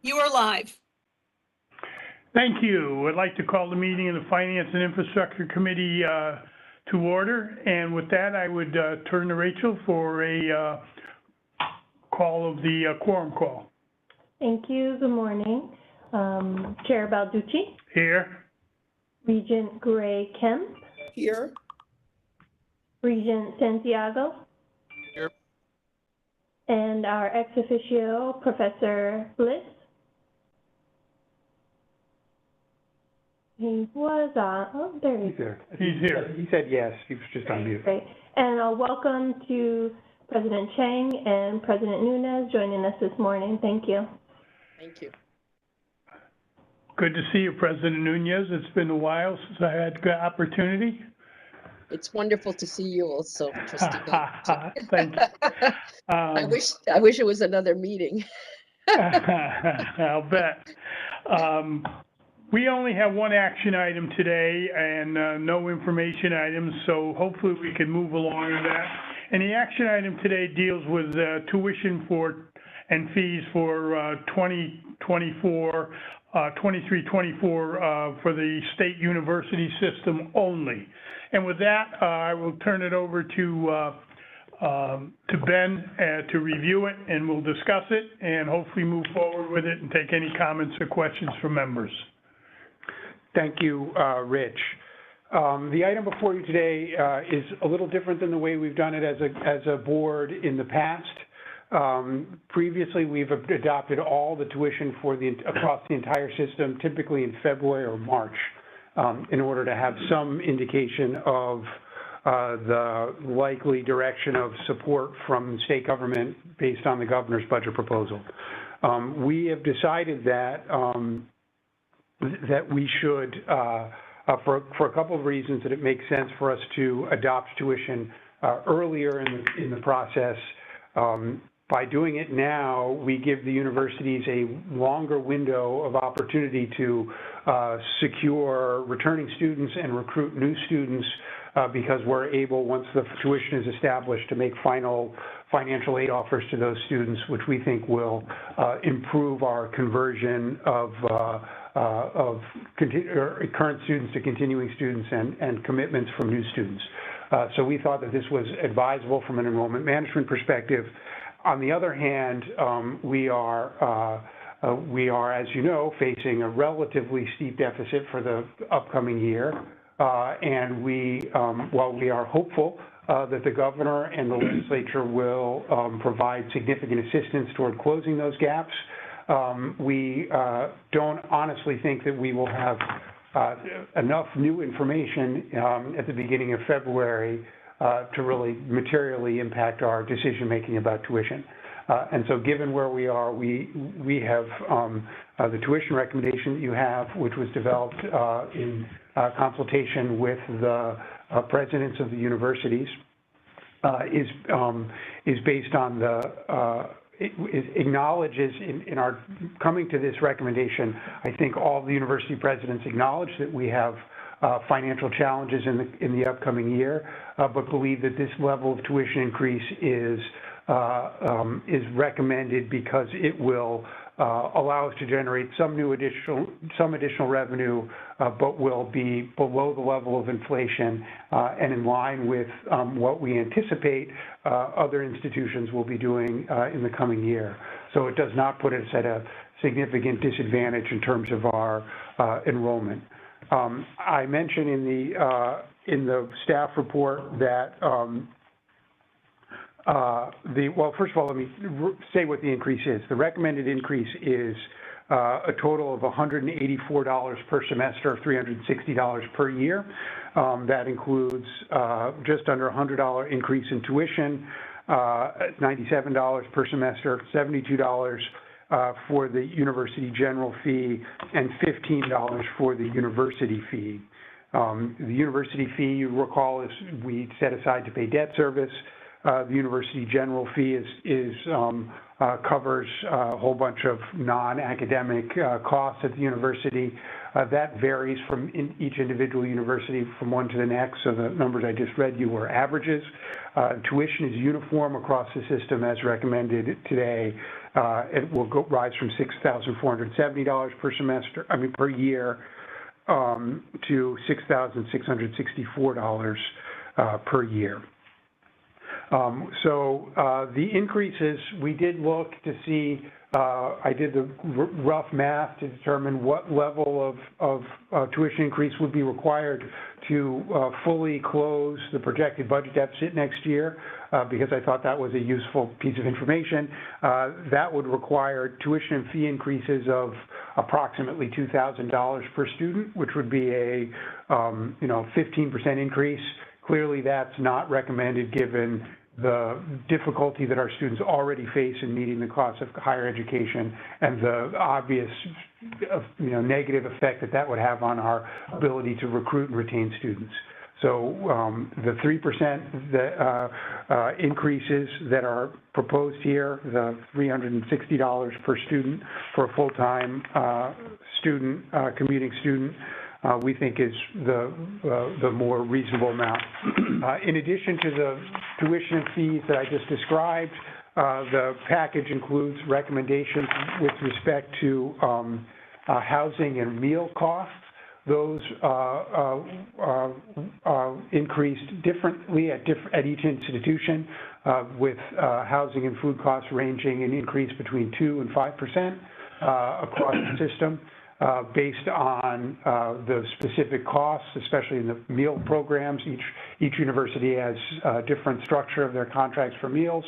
You are live. Thank you. I'd like to call the meeting of the Finance and Infrastructure Committee to order. And with that, I would turn to Rachel for a call of the quorum call. Thank you. Good morning. Chair Balducci. Here. Regent Gray Kemp. Here. Regent Santiago. Here. And our ex officio, Professor Bliss. He was on, oh, there he is. He's there. He's here. He said yes, he was just on mute. Great. And welcome to President Chang and President Nunes joining us this morning. Thank you. Thank you. Good to see you, President Nunes. It's been a while since I had the opportunity. It's wonderful to see you also, Trustee. Thank you. I wish it was another meeting. I'll bet. We only have one action item today and no information items, so hopefully we can move along with that. And the action item today deals with tuition and fees for 2024, 23-24 for the state university system only. And with that, I will turn it over to Ben to review it, and we'll discuss it and hopefully move forward with it and take any comments or questions from members. Thank you, Rich. The item before you today is a little different than the way we've done it as a board in the past. Previously, we've adopted all the tuition for across the entire system, typically in February or March, in order to have some indication of the likely direction of support from the state government based on the governor's budget proposal. We have decided that we should, for a couple of reasons, that it makes sense for us to adopt tuition earlier in the process. By doing it now, we give the universities a longer window of opportunity to secure returning students and recruit new students because we're able, once the tuition is established, to make final financial aid offers to those students, which we think will improve our conversion of current students to continuing students and commitments from new students. So we thought that this was advisable from an enrollment management perspective. On the other hand, we are, as you know, facing a relatively steep deficit for the upcoming year. And while we are hopeful that the governor and the legislature will provide significant assistance toward closing those gaps, we don't honestly think that we will have enough new information at the beginning of February to really materially impact our decision-making about tuition. And so given where we are, we have the tuition recommendation that you have, which was developed in consultation with the presidents of the universities, is based on it acknowledges in our coming to this recommendation. I think all the university presidents acknowledge that we have financial challenges in the upcoming year, but believe that this level of tuition increase is recommended because it will allow us to generate some additional revenue, but will be below the level of inflation and in line with what we anticipate other institutions will be doing in the coming year. So it does not put us at a significant disadvantage in terms of our enrollment. I mentioned in the staff report that well, first of all, let me say what the increase is. The recommended increase is a total of $184 per semester, $360 per year. That includes just under $100 increase in tuition, $97 per semester, $72 for the university general fee, and $15 for the university fee. The university fee, you recall, is we set aside to pay debt service. The university general fee covers a whole bunch of non-academic costs at the university. That varies from each individual university from one to the next, so the numbers I just read you were averages. Tuition is uniform across the system as recommended today. It will rise from $6,470 per year to $6,664 per year. The increases, we did look to see, I did the rough math to determine what level of tuition increase would be required to fully close the projected budget deficit next year, because I thought that was a useful piece of information. That would require tuition and fee increases of approximately $2,000 per student, which would be a 15% increase. Clearly, that's not recommended given the difficulty that our students already face in meeting the cost of higher education and the obvious, negative effect that would have on our ability to recruit and retain students. So the 3% increases that are proposed here, the $360 per student for a full-time student, commuting student, we think is the more reasonable amount. In addition to the tuition and fees that I just described, the package includes recommendations with respect to housing and meal costs. Those increased differently at each institution, with housing and food costs ranging an increase between 2% and 5% across the system. Based on the specific costs, especially in the meal programs. Each university has a different structure of their contracts for meals,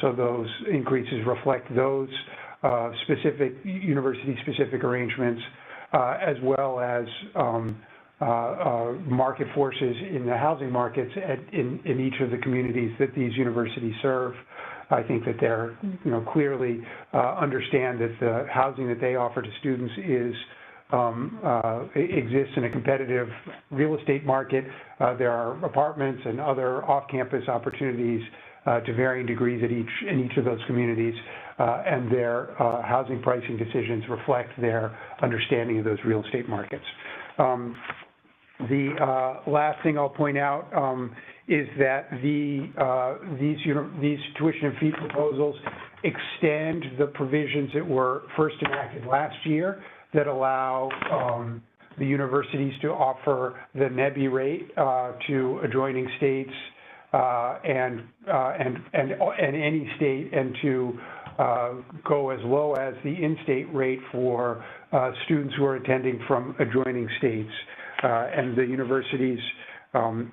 so those increases reflect those university-specific arrangements, as well as market forces in the housing markets in each of the communities that these universities serve. I think that they're, clearly understand that the housing that they offer to students exists in a competitive real estate market. There are apartments and other off-campus opportunities to varying degrees in each of those communities, and their housing pricing decisions reflect their understanding of those real estate markets. The last thing I'll point out is that these tuition and fee proposals extend the provisions that were first enacted last year that allow the universities to offer the NEBI rate to adjoining states and any state, and to go as low as the in-state rate for students who are attending from adjoining states. And the universities,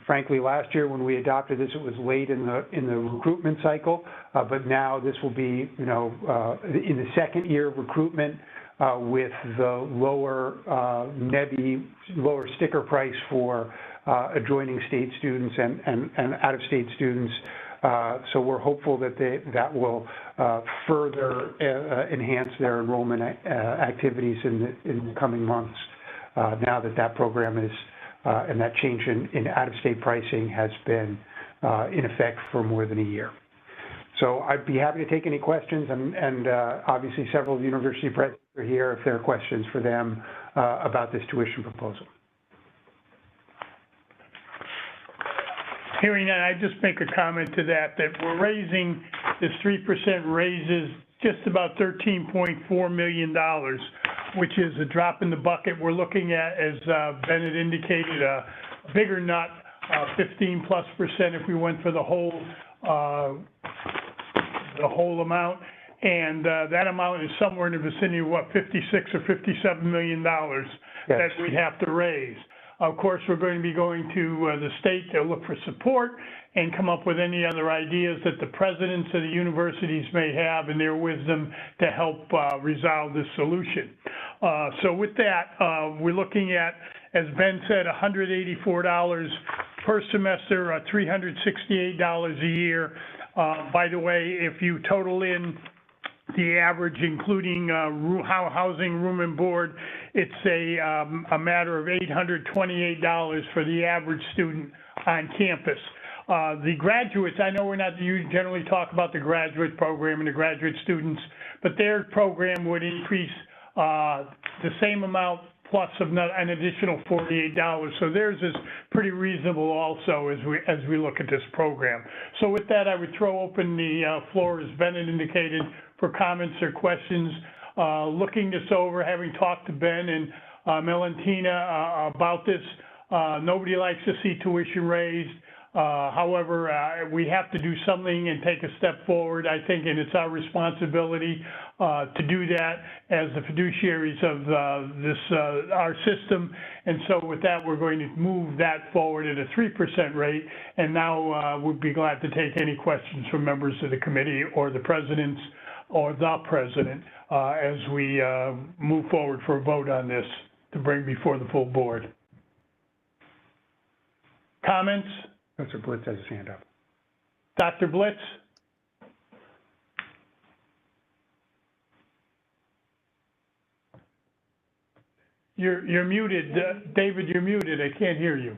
frankly, last year when we adopted this, it was late in the recruitment cycle, but now this will be, in the second year of recruitment, with the lower NEBI, lower sticker price for adjoining state students and out-of-state students. So we're hopeful that that will further enhance their enrollment activities in the coming months. Now that program is, and that change in out-of-state pricing has been in effect for more than a year. So I'd be happy to take any questions, and obviously several of the university presidents are here if there are questions for them about this tuition proposal. Hearing that, I just make a comment to that we're raising this 3% raises just about $13.4 million, which is a drop in the bucket. We're looking at, as Bennett indicated, a bigger nut, 15+% if we went for the whole amount, and that amount is somewhere in the vicinity of what, $56 or $57 million that we'd have to raise. Of course, we're going to be going to the state to look for support and come up with any other ideas that the presidents of the universities may have in their wisdom to help resolve this solution. So with that, we're looking at, as Ben said, $184 per semester, $368 a year. By the way, if you total in the average, including housing, room and board, it's a matter of $828 for the average student on campus. The graduates, I know you generally talk about the graduate program and the graduate students, but their program would increase the same amount plus an additional $48. So theirs is pretty reasonable also as we look at this program. So with that, I would throw open the floor, as Bennett indicated, for comments or questions. Looking this over, having talked to Ben and Melantina about this, nobody likes to see tuition raised. However, we have to do something and take a step forward, I think, and it's our responsibility to do that as the fiduciaries of our system. And so with that, we're going to move that forward at a 3% rate. And now we'd be glad to take any questions from members of the committee or the presidents or the president as we move forward for a vote on this to bring before the full board. Comments? Mr. Blitz has his hand up. Dr. Blitz? You're muted. David, you're muted. I can't hear you.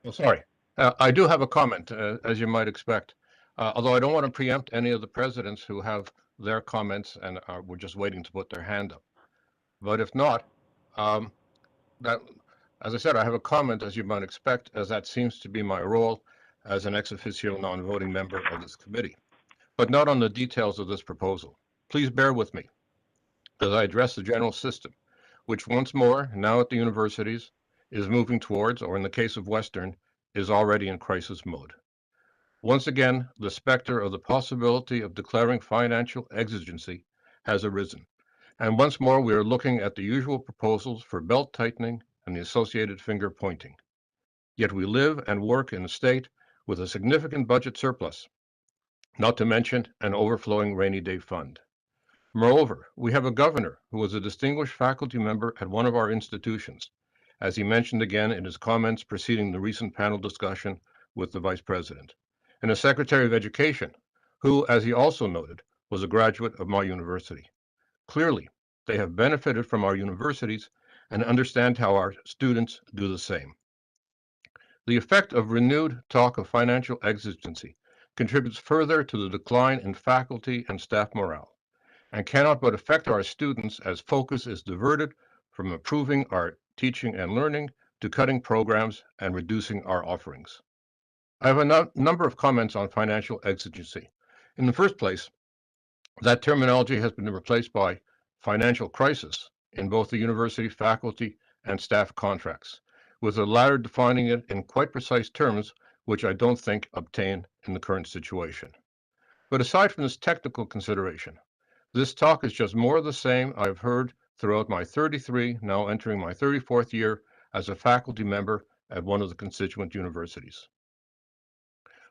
Oh, sorry. I do have a comment, as you might expect, although I don't want to preempt any of the presidents who have their comments and were just waiting to put their hand up. But if not, as I said, I have a comment, as you might expect, as that seems to be my role as an ex officio non-voting member of this committee, but not on the details of this proposal. Please bear with me as I address the general system, which once more, now at the universities, is moving towards, or in the case of Western, is already in crisis mode. Once again, the specter of the possibility of declaring financial exigency has arisen. And once more, we are looking at the usual proposals for belt tightening and the associated finger pointing. Yet we live and work in a state with a significant budget surplus, not to mention an overflowing rainy day fund. Moreover, we have a governor who was a distinguished faculty member at one of our institutions, as he mentioned again in his comments preceding the recent panel discussion with the vice president, and a secretary of education who, as he also noted, was a graduate of my university. Clearly, they have benefited from our universities and understand how our students do the same. The effect of renewed talk of financial exigency contributes further to the decline in faculty and staff morale, and cannot but affect our students as focus is diverted from improving our teaching and learning to cutting programs and reducing our offerings. I have a number of comments on financial exigency. In the first place, that terminology has been replaced by financial crisis in both the university faculty and staff contracts, with the latter defining it in quite precise terms, which I don't think obtain in the current situation. But aside from this technical consideration, this talk is just more of the same I've heard throughout my 33, now entering my 34th year as a faculty member at one of the constituent universities.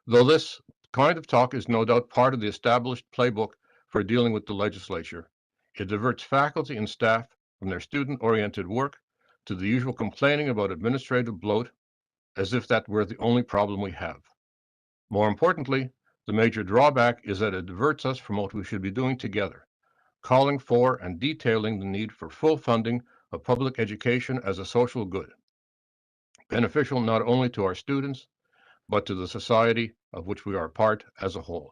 Though this kind of talk is no doubt part of the established playbook for dealing with the legislature, it diverts faculty and staff from their student-oriented work to the usual complaining about administrative bloat, as if that were the only problem we have. More importantly, the major drawback is that it diverts us from what we should be doing together, calling for and detailing the need for full funding of public education as a social good, beneficial not only to our students, but to the society of which we are a part as a whole.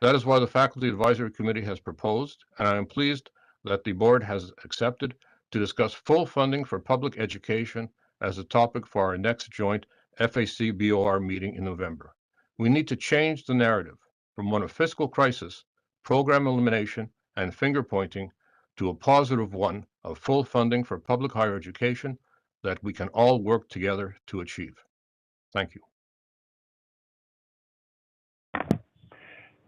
That is why the Faculty Advisory Committee has proposed, and I am pleased that the board has accepted, to discuss full funding for public education as a topic for our next joint FAC BOR meeting in November. We need to change the narrative from one of fiscal crisis, program elimination, and finger pointing to a positive one of full funding for public higher education that we can all work together to achieve. Thank you.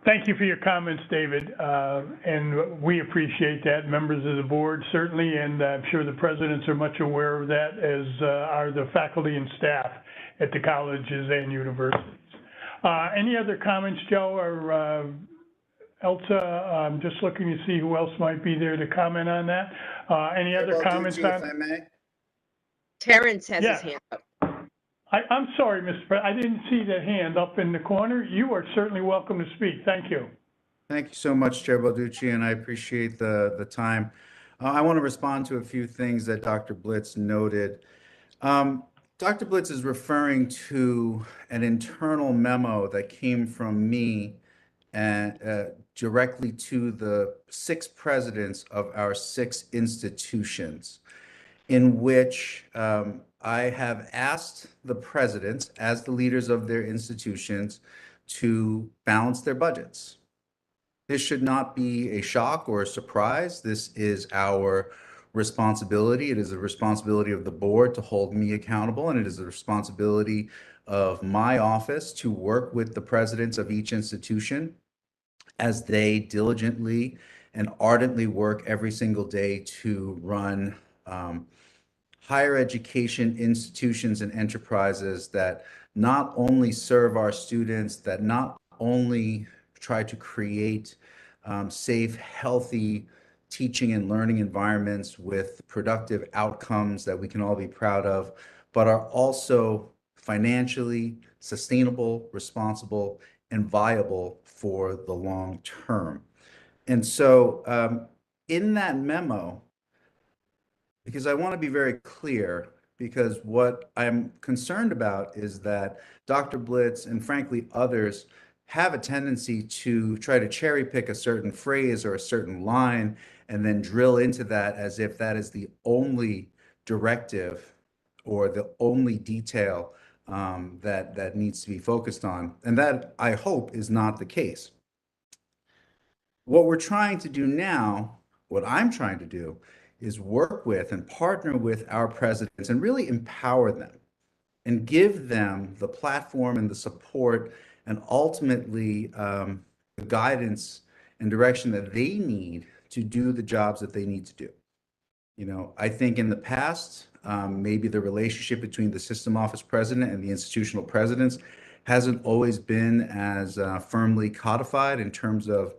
Thank you for your comments, David, and we appreciate that, members of the board, certainly, and I'm sure the presidents are much aware of that, as are the faculty and staff at the colleges and universities. Any other comments, Joe or Elsa? I'm just looking to see who else might be there to comment on that. Any other comments on? If I may. Terrence has Yeah. his hand up. I'm sorry, Mr. President. I didn't see that hand up in the corner. You are certainly welcome to speak. Thank you. Thank you so much, Chair Balducci, and I appreciate the time. I want to respond to a few things that Dr. Blitz noted. Dr. Blitz is referring to an internal memo that came from me and directly to the 6 presidents of our 6 institutions, in which I have asked the presidents, as the leaders of their institutions, to balance their budgets. This should not be a shock or a surprise. This is our responsibility. It is the responsibility of the board to hold me accountable, and it is the responsibility of my office to work with the presidents of each institution as they diligently and ardently work every single day to run higher education institutions and enterprises that not only serve our students, that not only try to create safe, healthy teaching and learning environments with productive outcomes that we can all be proud of, but are also financially sustainable, responsible, and viable for the long term. And so in that memo, because I want to be very clear, because what I'm concerned about is that Dr. Blitz and frankly others have a tendency to try to cherry pick a certain phrase or a certain line and then drill into that as if that is the only directive or the only detail that needs to be focused on. And that, I hope, is not the case. What we're trying to do now, what I'm trying to do, is work with and partner with our presidents and really empower them and give them the platform and the support and ultimately the guidance and direction that they need to do the jobs that they need to do. You know, I think in the past, maybe the relationship between the system office president and the institutional presidents hasn't always been as firmly codified in terms of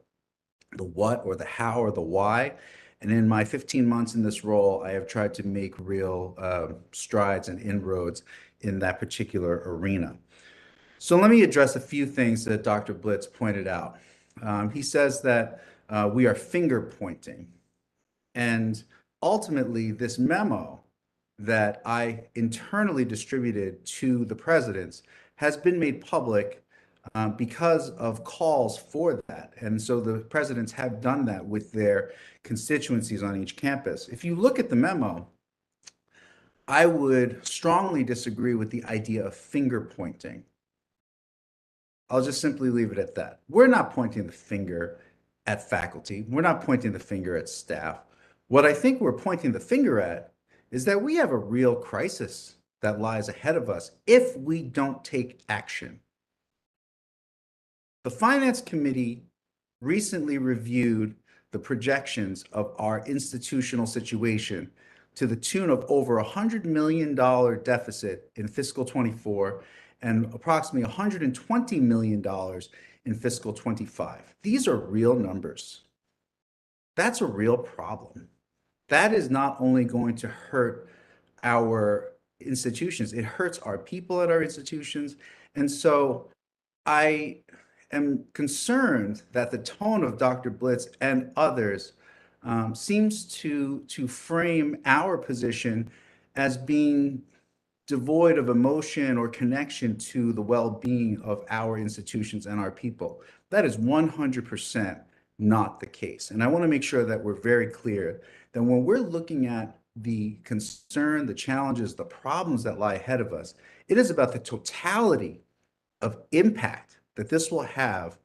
the what or the how or the why. And in my 15 months in this role, I have tried to make real strides and inroads in that particular arena. So let me address a few things that Dr. Blitz pointed out. He says that we are finger pointing. And ultimately, this memo that I internally distributed to the presidents has been made public because of calls for that. And so the presidents have done that with their constituencies on each campus. If you look at the memo, I would strongly disagree with the idea of finger pointing. I'll just simply leave it at that. We're not pointing the finger at faculty. We're not pointing the finger at staff. What I think we're pointing the finger at is that we have a real crisis that lies ahead of us if we don't take action. The Finance Committee recently reviewed the projections of our institutional situation to the tune of over $100 million deficit in fiscal 24 and approximately $120 million in fiscal 25. These are real numbers. That's a real problem. That is not only going to hurt our institutions, it hurts our people at our institutions. And so I am concerned that the tone of Dr. Blitz and others seems to frame our position as being devoid of emotion or connection to the well-being of our institutions and our people. That is 100% not the case. And I want to make sure that we're very clear that when we're looking at the concern, the challenges, the problems that lie ahead of us, it is about the totality of impact that this will have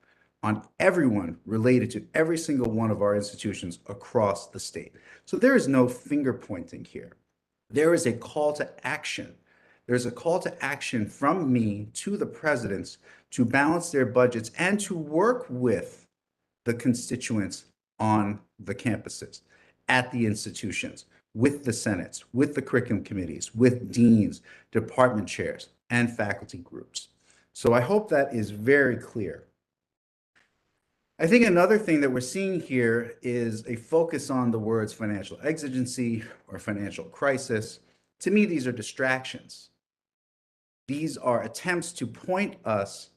on everyone related to every single one of our institutions across the state. So there is no finger pointing here. There is a call to action. There's a call to action from me to the presidents to balance their budgets and to work with the constituents on the campuses, at the institutions, with the senates, with the curriculum committees, with deans, department chairs, and faculty groups. So I hope that is very clear. I think another thing that we're seeing here is a focus on the words financial exigency or financial crisis. To me, these are distractions. These are attempts to point us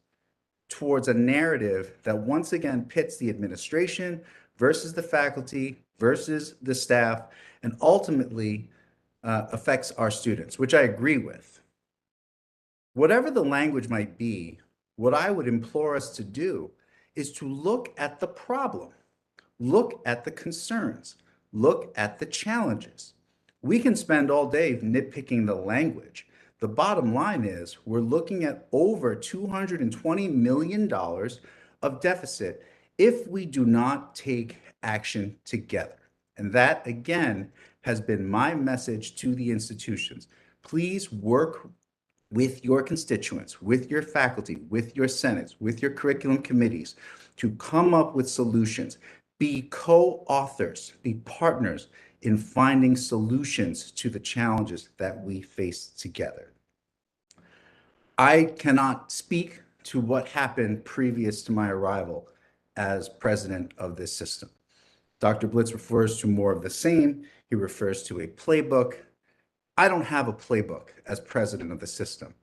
towards a narrative that once again pits the administration versus the faculty versus the staff and ultimately affects our students, which I agree with. Whatever the language might be, what I would implore us to do is to look at the problem, look at the concerns, look at the challenges. We can spend all day nitpicking the language. The bottom line is we're looking at over $220 million of deficit if we do not take action together. And that, again, has been my message to the institutions. Please work with your constituents, with your faculty, with your senates, with your curriculum committees to come up with solutions. Be co-authors, be partners in finding solutions to the challenges that we face together. I cannot speak to what happened previous to my arrival as president of this system. Dr. Blitz refers to more of the same. He refers to a playbook. I don't have a playbook as president of the system.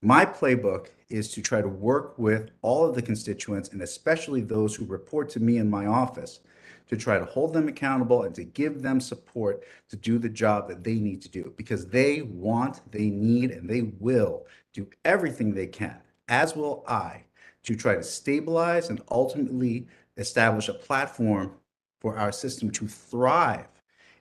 My playbook is to try to work with all of the constituents, and especially those who report to me in my office, to try to hold them accountable and to give them support to do the job that they need to do, because they want, they need, and they will do everything they can, as will I, to try to stabilize and ultimately establish a platform for our system to thrive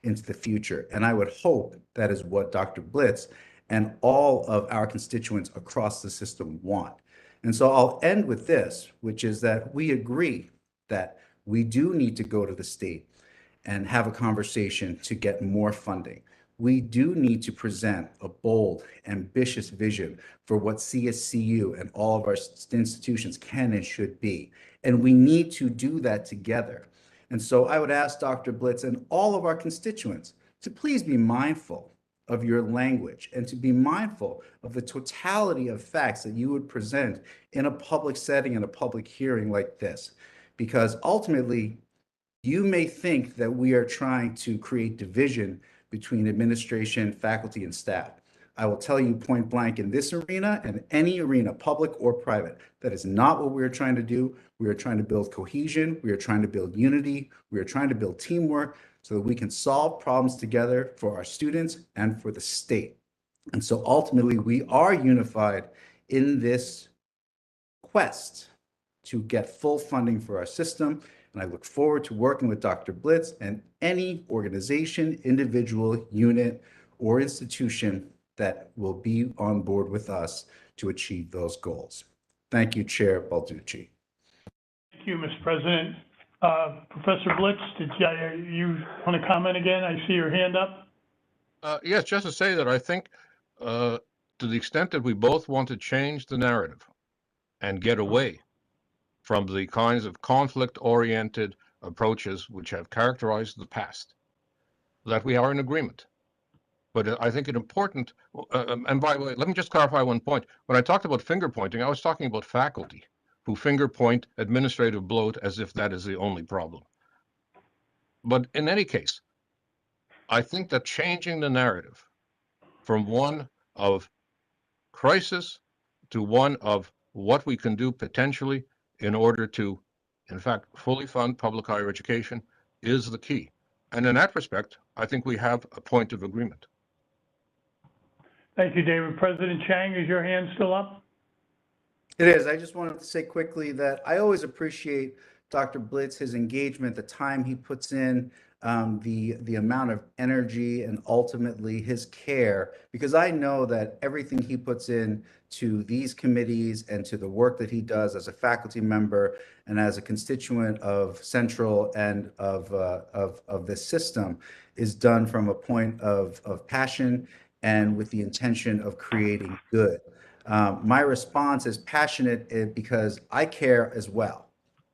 into the future. And I would hope that is what Dr. Blitz and all of our constituents across the system want. And so I'll end with this, which is that we agree that we do need to go to the state and have a conversation to get more funding. We do need to present a bold, ambitious vision for what CSCU and all of our institutions can and should be. And we need to do that together. And so I would ask Dr. Blitz and all of our constituents to please be mindful of your language and to be mindful of the totality of facts that you would present in a public setting, in a public hearing like this. Because ultimately, you may think that we are trying to create division between administration, faculty, and staff. I will tell you point blank, in this arena and any arena, public or private, that is not what we're trying to do. We are trying to build cohesion. We are trying to build unity. We are trying to build teamwork so that we can solve problems together for our students and for the state. And so ultimately, we are unified in this quest to get full funding for our system. And I look forward to working with Dr. Blitz and any organization, individual, unit, or institution that will be on board with us to achieve those goals. Thank you, Chair Balducci. Thank you, Mr. President. Professor Blitz, did you want to comment again? I see your hand up. Yes, just to say that I think to the extent that we both want to change the narrative and get away from the kinds of conflict-oriented approaches which have characterized the past, that we are in agreement. But I think it important, and by the way, let me just clarify one point. When I talked about finger pointing, I was talking about faculty who finger point administrative bloat as if that is the only problem. But in any case, I think that changing the narrative from one of crisis to one of what we can do potentially in order to, in fact, fully fund public higher education is the key. And in that respect, I think we have a point of agreement. Thank you, David. President Chang, is your hand still up? It is. I just wanted to say quickly that I always appreciate Dr. Blitz, his engagement, the time he puts in, the amount of energy and ultimately his care, because I know that everything he puts in to these committees and to the work that he does as a faculty member and as a constituent of Central and of this system is done from a point of passion and with the intention of creating good. My response is passionate because I care as well.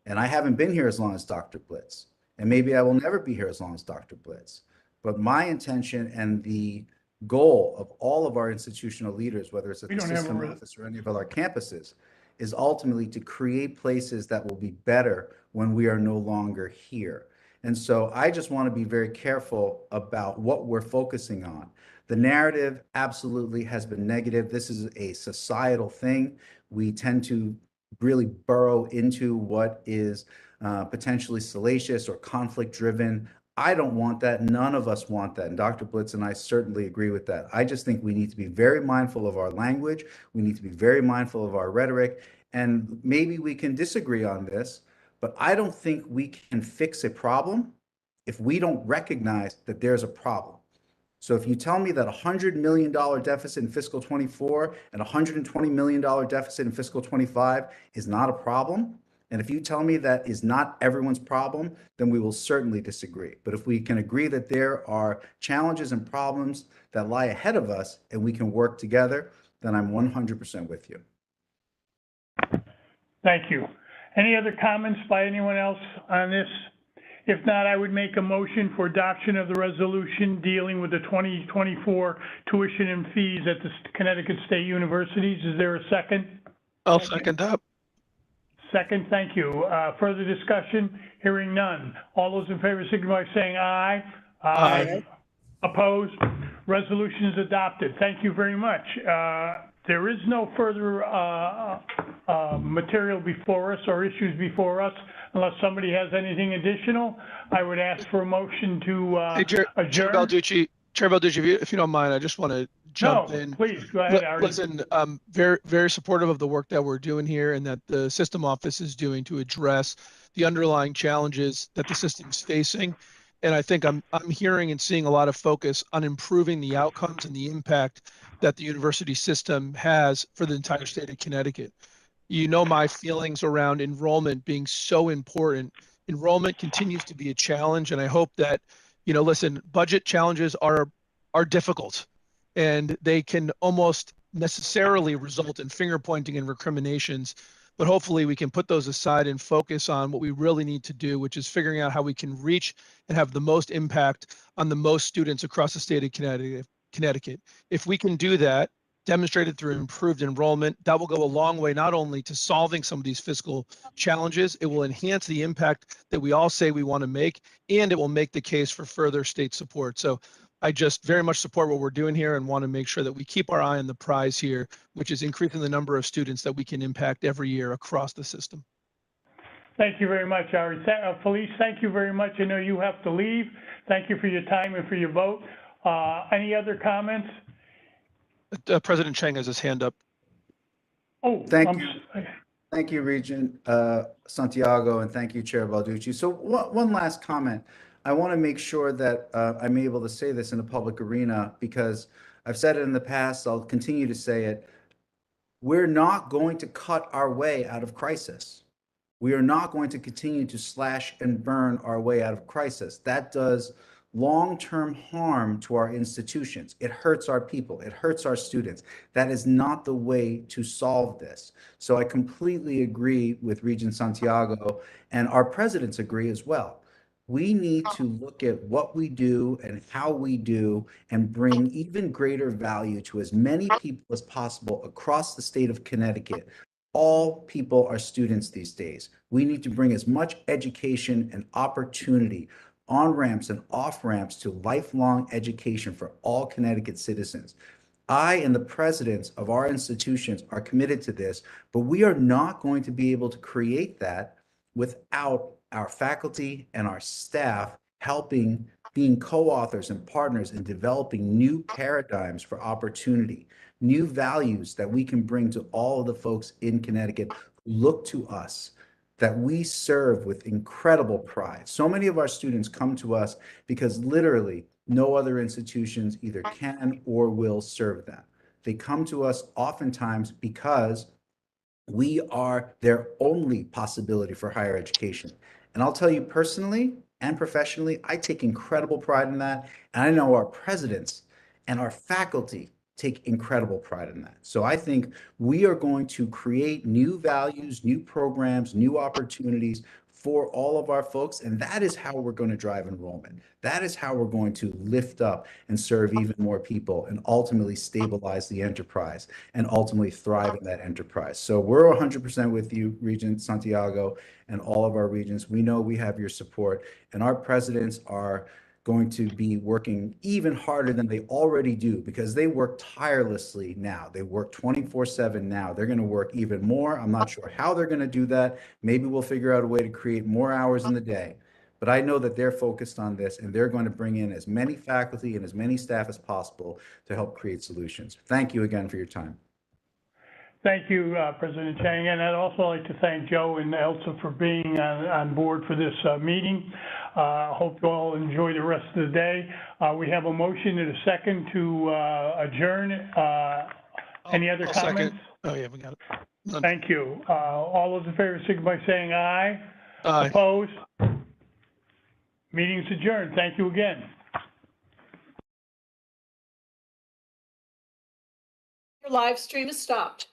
And I haven't been here as long as Dr. Blitz. And maybe I will never be here as long as Dr. Blitz. But my intention and the goal of all of our institutional leaders, whether it's at the system office or any of our campuses, is ultimately to create places that will be better when we are no longer here. And so I just want to be very careful about what we're focusing on. The narrative absolutely has been negative. This is a societal thing. We tend to really burrow into what is potentially salacious or conflict driven. I don't want that. None of us want that. And Dr. Blitz and I certainly agree with that. I just think we need to be very mindful of our language. We need to be very mindful of our rhetoric. And maybe we can disagree on this, but I don't think we can fix a problem if we don't recognize that there's a problem. So if you tell me that $100 million deficit in fiscal 24 and $120 million deficit in fiscal 25 is not a problem, and if you tell me that is not everyone's problem, then we will certainly disagree. But if we can agree that there are challenges and problems that lie ahead of us and we can work together, then I'm 100% with you. Thank you. Any other comments by anyone else on this? If not, I would make a motion for adoption of the resolution dealing with the 2024 tuition and fees at the Connecticut State Universities. Is there a second? I'll second that. Second, thank you. Further discussion? Hearing none. All those in favor signify by saying aye. Aye. Opposed? Resolution is adopted. Thank you very much. There is no further material before us or issues before us unless somebody has anything additional. I would ask for a motion to Hey, Chair adjourn. Chair Balducci, if you don't mind, I just want to jump in. Please, go ahead, Ari. Listen, very, very supportive of the work that we're doing here and that the system office is doing to address the underlying challenges that the system's facing. And I think I'm hearing and seeing a lot of focus on improving the outcomes and the impact that the university system has for the entire state of Connecticut. You know my feelings around enrollment being so important. Enrollment continues to be a challenge, and I hope that, you know, listen, budget challenges are difficult, and they can almost necessarily result in finger pointing and recriminations. But hopefully we can put those aside and focus on what we really need to do, which is figuring out how we can reach and have the most impact on the most students across the state of Connecticut. If we can do that, demonstrated through improved enrollment, that will go a long way, not only to solving some of these fiscal challenges, it will enhance the impact that we all say we want to make, and it will make the case for further state support. So I just very much support what we're doing here and want to make sure that we keep our eye on the prize here, which is increasing the number of students that we can impact every year across the system. Thank you very much, Ari. Felice, thank you very much. I know you have to leave. Thank you for your time and for your vote. Any other comments? President Chang has his hand up. Oh, Thank you. Thank you, Regent Santiago, and thank you, Chair Balducci. So one last comment. I want to make sure that I'm able to say this in the public arena because I've said it in the past, I'll continue to say it. We're not going to cut our way out of crisis. We are not going to continue to slash and burn our way out of crisis. That does long-term harm to our institutions. It hurts our people. It hurts our students. That is not the way to solve this. So I completely agree with Regent Santiago, and our presidents agree as well. We need to look at what we do and how we do and bring even greater value to as many people as possible across the state of Connecticut. All people are students these days. We need to bring as much education and opportunity, on-ramps and off-ramps to lifelong education for all Connecticut citizens. I and the presidents of our institutions are committed to this, but we are not going to be able to create that without our faculty and our staff helping, being co-authors and partners in developing new paradigms for opportunity, new values that we can bring to all of the folks in Connecticut who look to us, that we serve with incredible pride. So many of our students come to us because literally no other institutions either can or will serve them. They come to us oftentimes because we are their only possibility for higher education. And I'll tell you personally and professionally, I take incredible pride in that. And I know our presidents and our faculty take incredible pride in that. So I think we are going to create new values, new programs, new opportunities for all of our folks. And that is how we're going to drive enrollment. That is how we're going to lift up and serve even more people and ultimately stabilize the enterprise and ultimately thrive in that enterprise. So we're 100% with you, Regent Santiago, and all of our regents. We know we have your support, and our presidents are going to be working even harder than they already do because they work tirelessly now. They work 24/7 now. They're going to work even more. I'm not sure how they're going to do that. Maybe we'll figure out a way to create more hours in the day. But I know that they're focused on this, and they're going to bring in as many faculty and as many staff as possible to help create solutions. Thank you again for your time. Thank you, President Chang, and I'd also like to thank Joe and Elsa for being on board for this meeting. Hope you all enjoy the rest of the day. We have a motion and a second to adjourn. Any other I'll comments? second. Oh, yeah, we got it. None. Thank you. All those in favor, signify by saying aye. Aye. Opposed? Meeting's adjourned. Thank you again. Your live stream is stopped.